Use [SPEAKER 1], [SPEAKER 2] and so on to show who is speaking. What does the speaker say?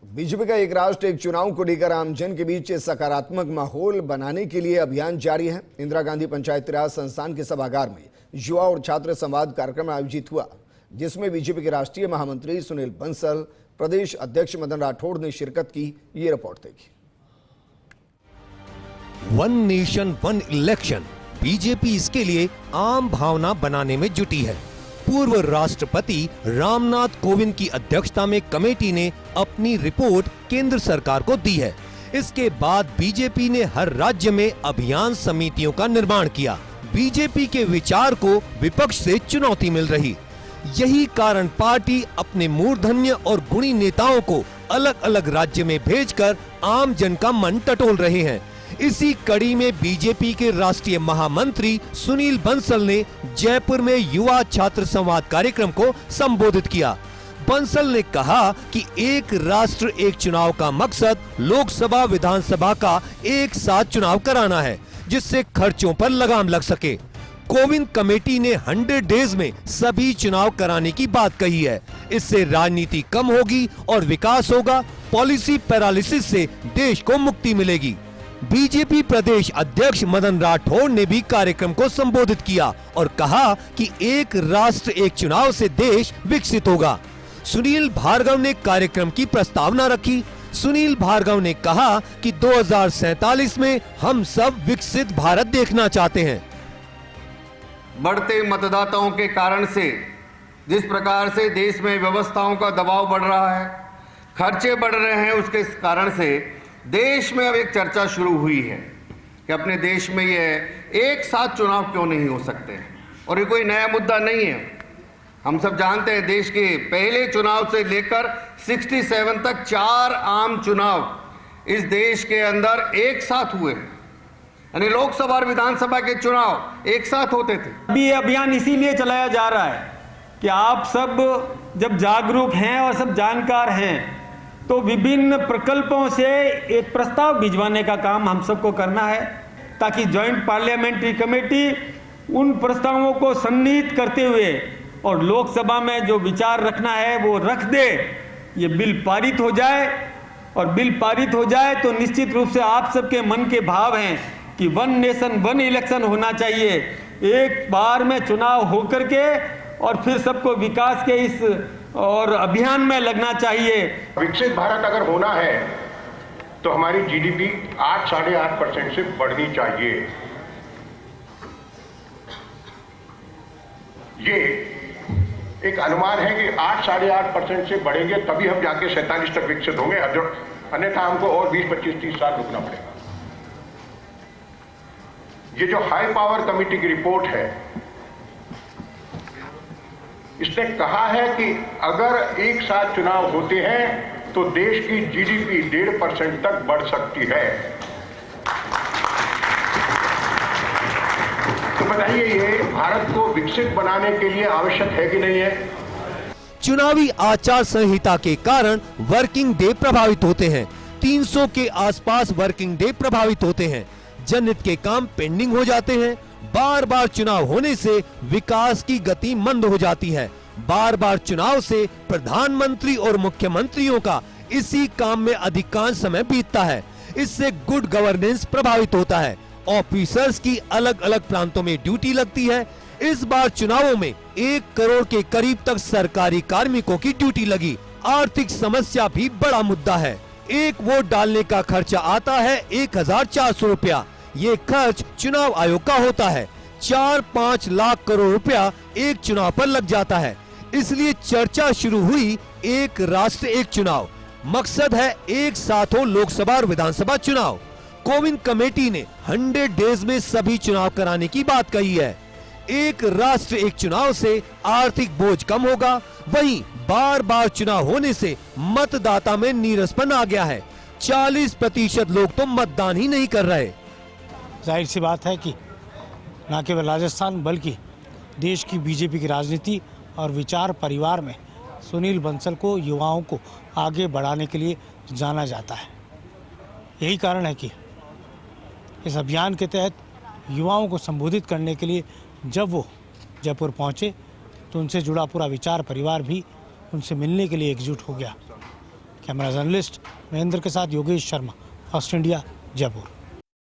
[SPEAKER 1] BJP का एक राष्ट्र एक चुनाव को लेकर आमजन के बीच सकारात्मक माहौल बनाने के लिए अभियान जारी है। इंदिरा गांधी पंचायती राज संस्थान के सभागार में युवा और छात्र संवाद कार्यक्रम आयोजित हुआ, जिसमें बीजेपी के राष्ट्रीय महामंत्री सुनील बंसल, प्रदेश अध्यक्ष मदन राठौड़ ने शिरकत की। ये रिपोर्ट देखिए।
[SPEAKER 2] One nation one election, BJP इसके लिए आम भावना बनाने में जुटी है। पूर्व राष्ट्रपति रामनाथ कोविंद की अध्यक्षता में कमेटी ने अपनी रिपोर्ट केंद्र सरकार को दी है। इसके बाद बीजेपी ने हर राज्य में अभियान समितियों का निर्माण किया। बीजेपी के विचार को विपक्ष से चुनौती मिल रही, यही कारण पार्टी अपने मूर्धन्य और गुणी नेताओं को अलग अलग राज्य में भेजकर आम जन का मन टटोल रहे हैं। इसी कड़ी में बीजेपी के राष्ट्रीय महामंत्री सुनील बंसल ने जयपुर में युवा छात्र संवाद कार्यक्रम को संबोधित किया। बंसल ने कहा कि एक राष्ट्र एक चुनाव का मकसद लोकसभा विधानसभा का एक साथ चुनाव कराना है, जिससे खर्चों पर लगाम लग सके। कोविंद कमेटी ने 100 डेज में सभी चुनाव कराने की बात कही है। इससे राजनीति कम होगी और विकास होगा। पॉलिसी पैरालिसिस से देश को मुक्ति मिलेगी। बीजेपी प्रदेश अध्यक्ष मदन राठौड़ ने भी कार्यक्रम को संबोधित किया और कहा कि एक राष्ट्र एक चुनाव से देश विकसित होगा। सुनील भार्गव ने कार्यक्रम की प्रस्तावना रखी। सुनील भार्गव ने कहा कि 2047 में हम सब विकसित भारत देखना चाहते हैं।
[SPEAKER 3] बढ़ते मतदाताओं के कारण से जिस प्रकार से देश में व्यवस्थाओं का दबाव बढ़ रहा है, खर्चे बढ़ रहे हैं, उसके कारण से देश में अब एक चर्चा शुरू हुई है कि अपने देश में ये एक साथ चुनाव क्यों नहीं हो सकते। और ये कोई नया मुद्दा नहीं है। हम सब जानते हैं देश के पहले चुनाव से लेकर 67 तक 4 आम चुनाव इस देश के अंदर एक साथ हुए, यानी लोकसभा और विधानसभा के चुनाव एक साथ होते थे।
[SPEAKER 4] अभी ये अभियान इसीलिए चलाया जा रहा है कि आप सब जब जागरूक हैं और सब जानकार हैं तो विभिन्न प्रकल्पों से एक प्रस्ताव भिजवाने का काम हम सबको करना है, ताकि जॉइंट पार्लियामेंट्री कमेटी उन प्रस्तावों को सन्निहित करते हुए और लोकसभा में जो विचार रखना है वो रख दे। ये बिल पारित हो जाए, और बिल पारित हो जाए तो निश्चित रूप से आप सबके मन के भाव हैं कि वन नेशन वन इलेक्शन होना चाहिए। एक बार में चुनाव होकर के और फिर सबको विकास के इस और अभियान में लगना चाहिए।
[SPEAKER 5] विकसित भारत अगर होना है तो हमारी जीडीपी 8-8.5% से बढ़नी चाहिए। ये एक अनुमान है कि 8-8.5% से बढ़ेंगे तभी हम जाके 47 तक विकसित होंगे, अन्यथा हमको और 20-25-30 साल रुकना पड़ेगा। ये जो हाई पावर कमेटी की रिपोर्ट है, इसने कहा है कि अगर एक साथ चुनाव होते हैं तो देश की जीडीपी 1.5% तक बढ़ सकती है। तो बताइए, ये भारत को विकसित बनाने के लिए आवश्यक है कि नहीं है?
[SPEAKER 2] चुनावी आचार संहिता के कारण वर्किंग डे प्रभावित होते हैं। 300 के आसपास वर्किंग डे प्रभावित होते हैं। जनहित के काम पेंडिंग हो जाते हैं। बार बार चुनाव होने से विकास की गति मंद हो जाती है। बार बार चुनाव से प्रधानमंत्री और मुख्यमंत्रियों का इसी काम में अधिकांश समय बीतता है। इससे गुड गवर्नेंस प्रभावित होता है। ऑफिसर्स की अलग अलग प्रांतों में ड्यूटी लगती है। इस बार चुनावों में 1 करोड़ के करीब तक सरकारी कार्मिकों की ड्यूटी लगी। आर्थिक समस्या भी बड़ा मुद्दा है। एक वोट डालने का खर्चा आता है 1400 रुपया। ये खर्च चुनाव आयोग का होता है। 4-5 लाख करोड़ रुपया एक चुनाव पर लग जाता है। इसलिए चर्चा शुरू हुई एक राष्ट्र एक चुनाव। मकसद है एक साथ हो लोकसभा और विधानसभा चुनाव। कोविंद कमेटी ने 100 डेज में सभी चुनाव कराने की बात कही है। एक राष्ट्र एक चुनाव से आर्थिक बोझ कम होगा। वहीं बार बार चुनाव होने से मतदाता में नीरसपन आ गया है। 40% लोग तो मतदान ही नहीं कर रहे।
[SPEAKER 6] जाहिर सी बात है कि न केवल राजस्थान बल्कि देश की बीजेपी की राजनीति और विचार परिवार में सुनील बंसल को युवाओं को आगे बढ़ाने के लिए जाना जाता है। यही कारण है कि इस अभियान के तहत युवाओं को संबोधित करने के लिए जब वो जयपुर पहुंचे तो उनसे जुड़ा पूरा विचार परिवार भी उनसे मिलने के लिए एकजुट हो गया। कैमरा जर्नलिस्ट महेंद्र के साथ योगेश शर्मा, फर्स्ट इंडिया, जयपुर।